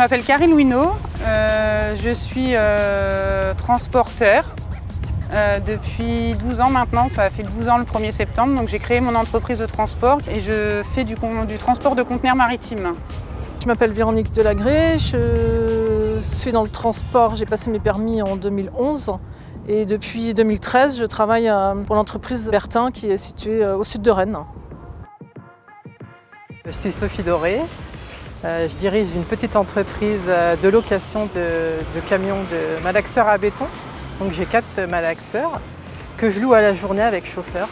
m'appelle Karine Wino, je suis transporteur depuis 12 ans maintenant, ça fait 12 ans le 1er septembre, donc j'ai créé mon entreprise de transport et je fais du transport de conteneurs maritimes. Je m'appelle Véronique Delagré, je suis dans le transport, j'ai passé mes permis en 2011 et depuis 2013 je travaille pour l'entreprise Bertin qui est située au sud de Rennes. Je suis Sophie Doré. Je dirige une petite entreprise de location de camions de malaxeurs à béton. Donc j'ai 4 malaxeurs que je loue à la journée avec chauffeur.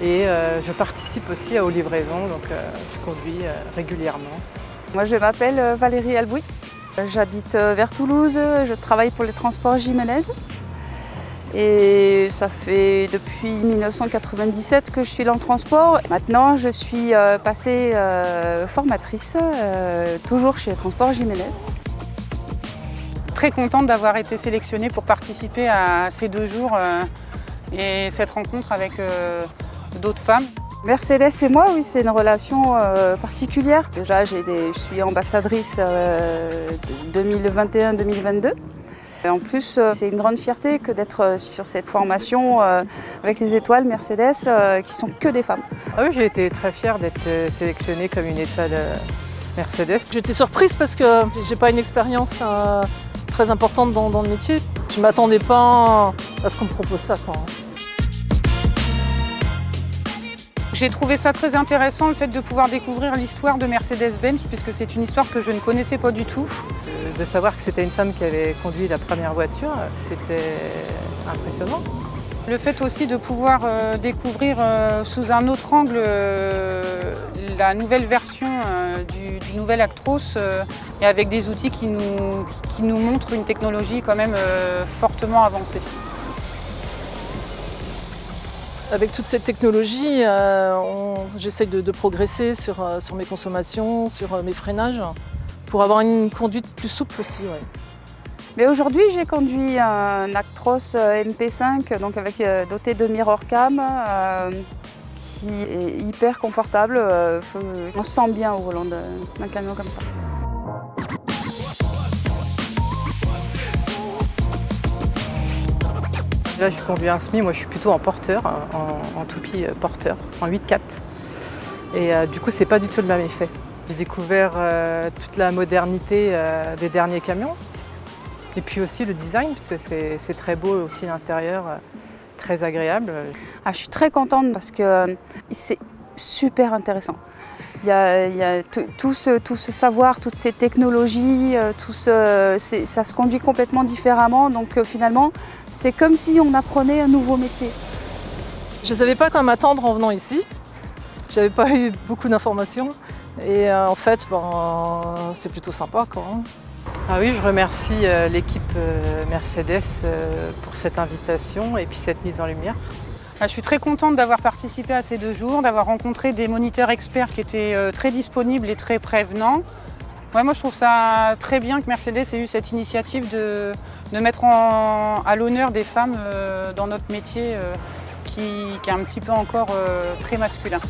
Et je participe aussi aux livraisons, donc je conduis régulièrement. Moi je m'appelle Valérie Albouy. J'habite vers Toulouse, je travaille pour les transports Jiménez. Et ça fait depuis 1997 que je suis dans le transport. Maintenant, je suis passée formatrice, toujours chez Transport Jiménez. Très contente d'avoir été sélectionnée pour participer à ces 2 jours et cette rencontre avec d'autres femmes. Mercedes et moi, oui, c'est une relation particulière. Déjà, je suis ambassadrice 2021-2022. En plus, c'est une grande fierté que d'être sur cette formation avec les étoiles Mercedes qui sont que des femmes. Ah oui, j'ai été très fière d'être sélectionnée comme une étoile Mercedes. J'étais surprise parce que j'ai pas une expérience très importante dans le métier. Je ne m'attendais pas à ce qu'on me propose ça, quoi. J'ai trouvé ça très intéressant, le fait de pouvoir découvrir l'histoire de Mercedes-Benz, puisque c'est une histoire que je ne connaissais pas du tout. De savoir que c'était une femme qui avait conduit la première voiture, c'était impressionnant. Le fait aussi de pouvoir découvrir sous un autre angle la nouvelle version du nouvel Actros et avec des outils qui nous montrent une technologie quand même fortement avancée. Avec toute cette technologie, j'essaye de progresser sur mes consommations, sur mes freinages, pour avoir une conduite plus souple aussi. Ouais. Mais aujourd'hui, j'ai conduit un Actros MP5, donc doté de mirror cam, qui est hyper confortable. On se sent bien au volant d'un camion comme ça. Là, je conduis un SMI, moi je suis plutôt en porteur, en toupie porteur, en 8x4. Et du coup, c'est pas du tout le même effet. J'ai découvert toute la modernité des derniers camions. Et puis aussi le design, parce que c'est très beau aussi l'intérieur, très agréable. Je suis très contente parce que c'est super intéressant. Il y a tout ce savoir, toutes ces technologies, ça se conduit complètement différemment. Donc finalement, c'est comme si on apprenait un nouveau métier. Je ne savais pas quoi m'attendre en venant ici. Je n'avais pas eu beaucoup d'informations. Et en fait, c'est plutôt sympa, quoi. Ah oui, je remercie l'équipe Mercedes pour cette invitation et puis cette mise en lumière. Je suis très contente d'avoir participé à ces 2 jours, d'avoir rencontré des moniteurs experts qui étaient très disponibles et très prévenants. Ouais, moi je trouve ça très bien que Mercedes ait eu cette initiative de mettre à l'honneur des femmes dans notre métier qui est un petit peu encore très masculin.